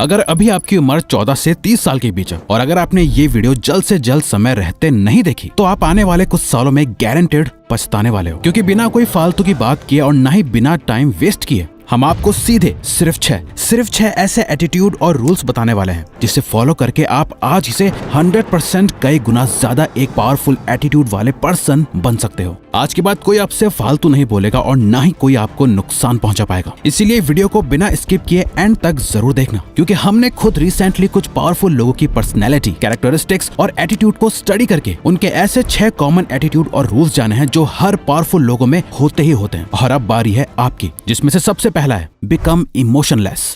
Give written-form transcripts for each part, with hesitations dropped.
अगर अभी आपकी उम्र 14 से 30 साल के बीच है और अगर आपने ये वीडियो जल्द से जल्द समय रहते नहीं देखी तो आप आने वाले कुछ सालों में गारंटेड पछताने वाले हो, क्योंकि बिना कोई फालतू की बात किए और ना ही बिना टाइम वेस्ट किए हम आपको सीधे सिर्फ छह ऐसे एटीट्यूड और रूल्स बताने वाले हैं जिसे फॉलो करके आप आज से 100% कई गुना ज्यादा एक पावरफुल एटीट्यूड वाले पर्सन बन सकते हो। आज के बाद कोई आपसे फालतू नहीं बोलेगा और ना ही कोई आपको नुकसान पहुंचा पाएगा। इसीलिए वीडियो को बिना स्किप किए एंड तक जरूर देखना, क्योंकि हमने खुद रिसेंटली कुछ पावरफुल लोगों की पर्सनैलिटी, कैरेक्टरिस्टिक्स और एटीट्यूड को स्टडी करके उनके ऐसे 6 कॉमन एटीट्यूड और रूल्स जाने हैं जो हर पावरफुल लोगों में होते ही होते हैं। और अब बारी है आपकी, जिसमें से सबसे पहला है बिकम इमोशनलेस।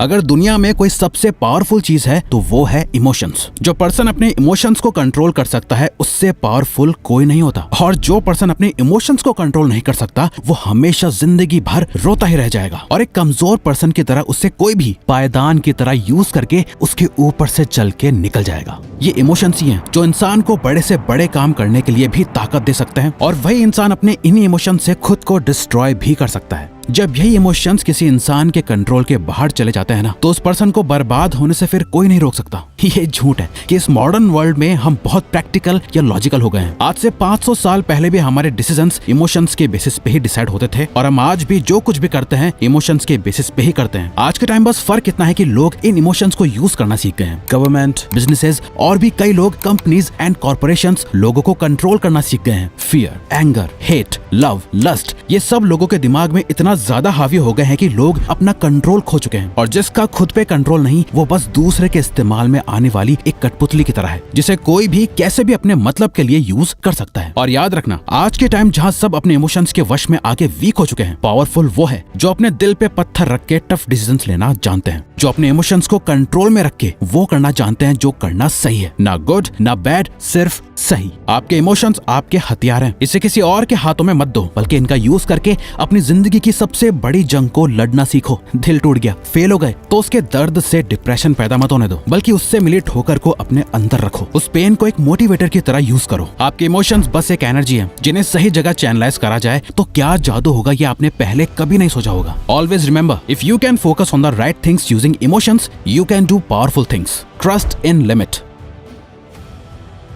अगर दुनिया में कोई सबसे पावरफुल चीज है तो वो है इमोशंस। जो पर्सन अपने इमोशंस को कंट्रोल कर सकता है उससे पावरफुल कोई नहीं होता, और जो पर्सन अपने इमोशंस को कंट्रोल नहीं कर सकता वो हमेशा जिंदगी भर रोता ही रह जाएगा। और एक कमजोर पर्सन की तरह उससे कोई भी पायदान की तरह यूज करके उसके ऊपर से चल के निकल जाएगा। ये इमोशंस ही हैं जो इंसान को बड़े से बड़े काम करने के लिए भी ताकत दे सकते हैं, और वही इंसान अपने इन्हीं इमोशन से खुद को डिस्ट्रॉय भी कर सकता है। जब यही इमोशंस किसी इंसान के कंट्रोल के बाहर चले जाते हैं ना, तो उस पर्सन को बर्बाद होने से फिर कोई नहीं रोक सकता। ये झूठ है कि इस मॉडर्न वर्ल्ड में हम बहुत प्रैक्टिकल या लॉजिकल हो गए हैं। आज से 500 साल पहले भी हमारे डिसीजंस इमोशंस के बेसिस पे ही डिसाइड होते थे, और हम आज भी जो कुछ भी करते हैं इमोशंस के बेसिस पे ही करते हैं। आज के टाइम बस फर्क इतना है कि लोग इन इमोशंस को यूज करना सीख गए हैं। गवर्नमेंट, बिजनेसेस और भी कई लोग, कंपनीज एंड कॉर्पोरेशंस लोगों को कंट्रोल करना सीख गए हैं। Fear, anger, hate, love, lust, ये सब लोगों के दिमाग में इतना ज्यादा हावी हो गए हैं कि लोग अपना कंट्रोल खो चुके हैं। और जिसका खुद पे कंट्रोल नहीं, वो बस दूसरे के इस्तेमाल में आने वाली एक कठपुतली की तरह है, जिसे कोई भी कैसे भी अपने मतलब के लिए यूज कर सकता है। और याद रखना, आज के टाइम जहाँ सब अपने इमोशंस के वश में आके वीक हो चुके हैं, पावरफुल वो है जो अपने दिल पे पत्थर रख के टफ डिसीजंस लेना जानते हैं, जो अपने इमोशंस को कंट्रोल में रख के वो करना जानते हैं जो करना सही है, ना गुड ना बैड, सिर्फ सही। आपके इमोशंस आपके हथियार हैं, इसे किसी और के हाथों में मत दो, बल्कि इनका यूज करके अपनी जिंदगी की सबसे बड़ी जंग को लड़ना सीखो। दिल टूट गया, फेल हो गए, तो उसके दर्द से डिप्रेशन पैदा मत होने दो, बल्कि उससे मिली ठोकर को अपने अंदर रखो। उस पेन को एक मोटिवेटर की तरह यूज करो। आपके इमोशंस बस एक एनर्जी है, जिन्हें सही जगह चैनलाइज करा जाए तो क्या जादू होगा ये आपने पहले कभी नहीं सोचा होगा। Always remember, if you can focus on the right things using emotions, you can do powerful things. Trust in limit.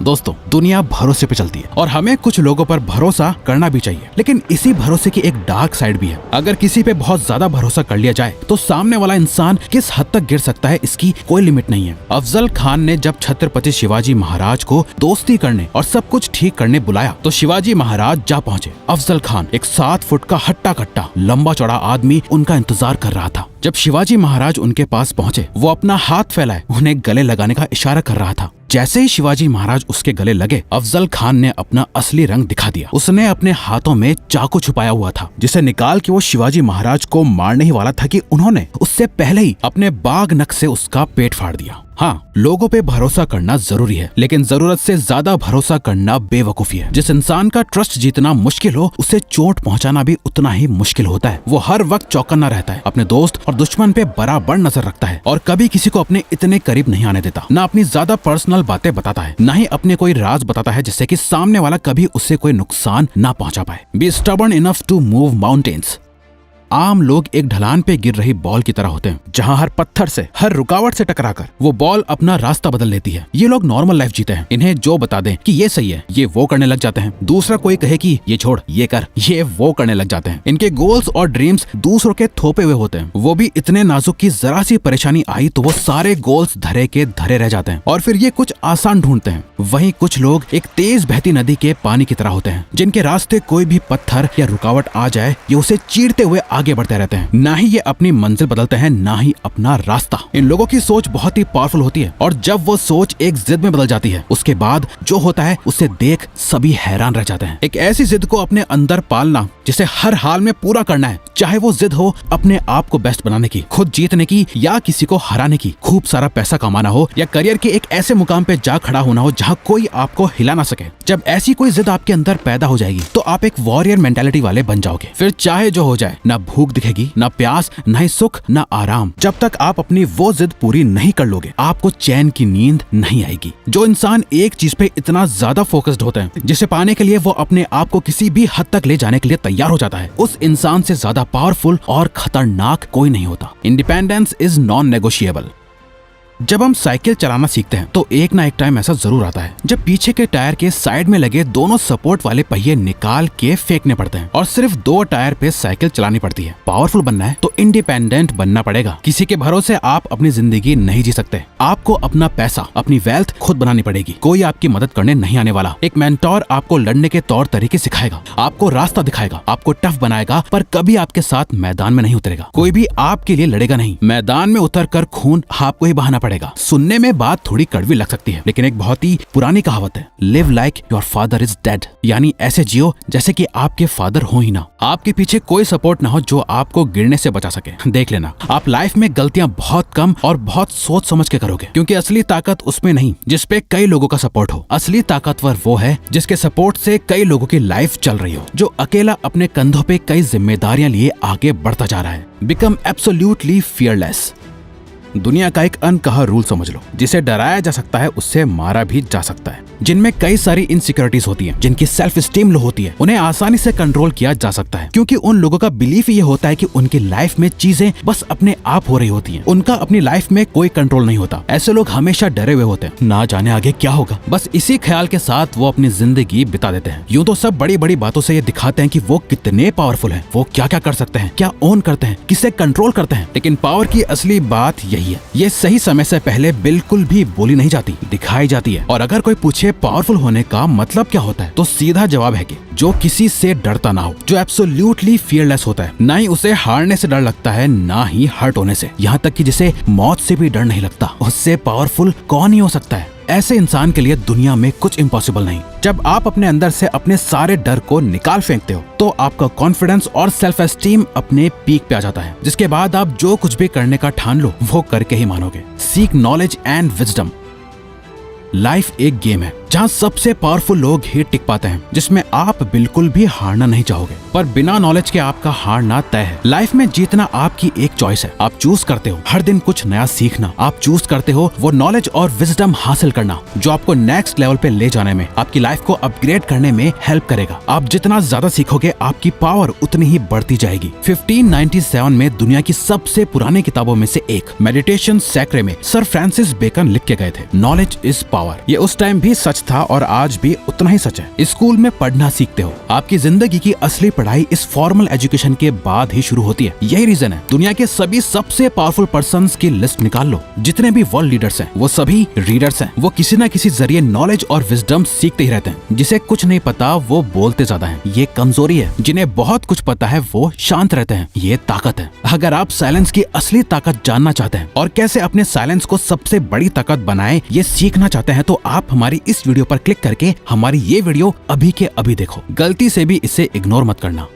दोस्तों, दुनिया भरोसे पे चलती है और हमें कुछ लोगों पर भरोसा करना भी चाहिए, लेकिन इसी भरोसे की एक डार्क साइड भी है। अगर किसी पे बहुत ज्यादा भरोसा कर लिया जाए तो सामने वाला इंसान किस हद तक गिर सकता है इसकी कोई लिमिट नहीं है। अफजल खान ने जब छत्रपति शिवाजी महाराज को दोस्ती करने और सब कुछ ठीक करने बुलाया तो शिवाजी महाराज जा पहुंचे। अफजल खान, एक 7 फुट का हट्टा कट्टा लंबा चौड़ा आदमी, उनका इंतजार कर रहा था। जब शिवाजी महाराज उनके पास पहुंचे, वो अपना हाथ फैलाए उन्हें गले लगाने का इशारा कर रहा था। जैसे ही शिवाजी महाराज उसके गले लगे, अफजल खान ने अपना असली रंग दिखा दिया। उसने अपने हाथों में चाकू छुपाया हुआ था, जिसे निकाल के वो शिवाजी महाराज को मारने ही वाला था कि उन्होंने उससे पहले ही अपने बाग नख से उसका पेट फाड़ दिया। हाँ, लोगों पे भरोसा करना जरूरी है, लेकिन जरूरत से ज्यादा भरोसा करना बेवकूफी है। जिस इंसान का ट्रस्ट जीतना मुश्किल हो, उसे चोट पहुंचाना भी उतना ही मुश्किल होता है। वो हर वक्त चौकन्ना रहता है, अपने दोस्त और दुश्मन पे बराबर नजर रखता है, और कभी किसी को अपने इतने करीब नहीं आने देता। ना अपनी ज्यादा पर्सनल बातें बताता है, ना ही अपने कोई राज बताता है जिससे कि सामने वाला कभी उससे कोई नुकसान ना पहुंचा पाए। Be stubborn enough to move mountains. आम लोग एक ढलान पे गिर रही बॉल की तरह होते हैं, जहां हर पत्थर से, हर रुकावट से टकराकर वो बॉल अपना रास्ता बदल लेती है। ये लोग नॉर्मल लाइफ जीते हैं। इन्हें जो बता दें कि ये सही है, ये वो करने लग जाते हैं। दूसरा कोई कहे कि ये छोड़, ये कर, ये वो करने लग जाते हैं। इनके गोल्स और ड्रीम्स दूसरों के थोपे हुए होते हैं। वो भी इतने नाजुक कि जरा सी परेशानी आई तो वो सारे गोल्स धरे के धरे रह जाते हैं, और फिर ये कुछ आसान ढूंढते हैं। वहीं कुछ लोग एक तेज बहती नदी के पानी की तरह होते हैं, जिनके रास्ते कोई भी पत्थर या रुकावट आ जाए, ये उसे चीरते हुए आगे बढ़ते रहते हैं। ना ही ये अपनी मंजिल बदलते हैं, ना ही अपना रास्ता। इन लोगों की सोच बहुत ही पावरफुल होती है, और जब वो सोच एक जिद में बदल जाती है, उसके बाद जो होता है उसे देख सभी हैरान रह जाते हैं। एक ऐसी जिद को अपने अंदर पालना जिसे हर हाल में पूरा करना है, चाहे वो जिद हो अपने आप को बेस्ट बनाने की, खुद जीतने की, या किसी को हराने की, खूब सारा पैसा कमाना हो, या करियर के एक ऐसे मुकाम पे जा खड़ा होना हो जहाँ कोई आपको हिला ना सके। जब ऐसी कोई जिद आपके अंदर पैदा हो जाएगी तो आप एक वॉरियर मेंटालिटी वाले बन जाओगे। फिर चाहे जो हो जाए, ना भूख दिखेगी, ना प्यास, ना ही सुख, ना आराम। जब तक आप अपनी वो जिद पूरी नहीं कर लोगे, आपको चैन की नींद नहीं आएगी। जो इंसान एक चीज पे इतना ज्यादा फोकस्ड होता है, जिसे पाने के लिए वो अपने आप को किसी भी हद तक ले जाने के लिए तैयार हो जाता है, उस इंसान से ज्यादा पावरफुल और खतरनाक कोई नहीं होता। Independence is non negotiable. जब हम साइकिल चलाना सीखते हैं तो एक ना एक टाइम ऐसा जरूर आता है जब पीछे के टायर के साइड में लगे दोनों सपोर्ट वाले पहिए निकाल के फेंकने पड़ते हैं और सिर्फ 2 टायर पे साइकिल चलानी पड़ती है। पावरफुल बनना है तो इंडिपेंडेंट बनना पड़ेगा। किसी के भरोसे आप अपनी जिंदगी नहीं जी सकते। आपको अपना पैसा, अपनी वेल्थ खुद बनानी पड़ेगी। कोई आपकी मदद करने नहीं आने वाला। एक मेंटोर आपको लड़ने के तौर तरीके सिखाएगा, आपको रास्ता दिखाएगा, आपको टफ बनाएगा, पर कभी आपके साथ मैदान में नहीं उतरेगा। कोई भी आपके लिए लड़ेगा नहीं। मैदान में उतर कर खून आपको ही बहाना पड़ेगा। सुनने में बात थोड़ी कड़वी लग सकती है, लेकिन एक बहुत ही पुरानी कहावत है, live like your father is dead, यानी ऐसे जियो जैसे कि आपके फादर हो ही ना। आपके पीछे कोई सपोर्ट ना हो जो आपको गिरने से बचा सके। देख लेना, आप लाइफ में गलतियां बहुत कम और बहुत सोच समझ के करोगे, क्योंकि असली ताकत उसमें नहीं जिसपे कई लोगों का सपोर्ट हो। असली ताकतवर वो है जिसके सपोर्ट से कई लोगों की लाइफ चल रही हो, जो अकेला अपने कंधों पे कई जिम्मेदारियां लिए आगे बढ़ता जा रहा है। Become absolutely fearless. दुनिया का एक अनकहा रूल समझ लो, जिसे डराया जा सकता है उससे मारा भी जा सकता है। जिनमें कई सारी इनसिक्योरिटीज होती हैं, जिनकी सेल्फ स्टीम लो होती है, उन्हें आसानी से कंट्रोल किया जा सकता है, क्योंकि उन लोगों का बिलीफ ये होता है कि उनकी लाइफ में चीजें बस अपने आप हो रही होती हैं। उनका अपनी लाइफ में कोई कंट्रोल नहीं होता। ऐसे लोग हमेशा डरे हुए होते हैं, ना जाने आगे क्या होगा। बस इसी ख्याल के साथ वो अपनी जिंदगी बिता देते हैं। यूं तो सब बड़ी बड़ी बातों से ये दिखाते हैं कि वो कितने पावरफुल हैं, वो क्या क्या कर सकते हैं, क्या ओन करते हैं, किसे कंट्रोल करते हैं। लेकिन पावर की असली बात यही है, ये सही समय से पहले बिल्कुल भी बोली नहीं जाती, दिखाई जाती है। और अगर कोई पूछे पावरफुल होने का मतलब क्या होता है, तो सीधा जवाब है कि जो किसी से डरता ना हो, जो एब्सोल्युटली फियरलेस होता है। ना ही उसे हारने से डर लगता है, ना ही हर्ट होने से, यहाँ तक कि जिसे मौत से भी डर नहीं लगता। उससे पावरफुल कौन ही हो सकता है। ऐसे इंसान के लिए दुनिया में कुछ इम्पॉसिबल नहीं। जब आप अपने अंदर से अपने सारे डर को निकाल फेंकते हो, तो आपका कॉन्फिडेंस और सेल्फ एस्टीम अपने पीक पे आ जाता है, जिसके बाद आप जो कुछ भी करने का ठान लो वो करके ही मानोगे। Seek knowledge and wisdom. Life एक गेम है जहाँ सबसे पावरफुल लोग ही टिक पाते हैं, जिसमें आप बिल्कुल भी हारना नहीं चाहोगे, पर बिना नॉलेज के आपका हारना तय है। लाइफ में जीतना आपकी एक चॉइस है। आप चूज करते हो हर दिन कुछ नया सीखना। आप चूज करते हो वो नॉलेज और विजडम हासिल करना जो आपको नेक्स्ट लेवल पे ले जाने में, आपकी लाइफ को अपग्रेड करने में हेल्प करेगा। आप जितना ज्यादा सीखोगे, आपकी पावर उतनी ही बढ़ती जाएगी। 1597 में दुनिया की सबसे पुरानी किताबों में से एक मेडिटेशन सैक्रे में सर फ्रांसिस बेकन लिख के गए थे, नॉलेज इज पावर। ये उस टाइम भी सच था और आज भी उतना ही सच है। स्कूल में पढ़ना सीखते हो, आपकी जिंदगी की असली पढ़ाई इस फॉर्मल एजुकेशन के बाद ही शुरू होती है। यही रीजन है दुनिया के सभी सबसे पावरफुल पर्संस की लिस्ट निकाल लो। जितने भी वर्ल्ड लीडर्स हैं, वो सभी रीडर्स हैं। वो किसी न किसी जरिए नॉलेज और विजडम सीखते ही रहते हैं। जिसे कुछ नहीं पता वो बोलते ज्यादा है, ये कमजोरी है। जिन्हें बहुत कुछ पता है वो शांत रहते हैं, ये ताकत है। अगर आप साइलेंस की असली ताकत जानना चाहते हैं और कैसे अपने साइलेंस को सबसे बड़ी ताकत बनाए, ये सीखना चाहते हैं, तो आप हमारी इस वीडियो पर क्लिक करके हमारी ये वीडियो अभी के अभी देखो। गलती से भी इसे इग्नोर मत करना।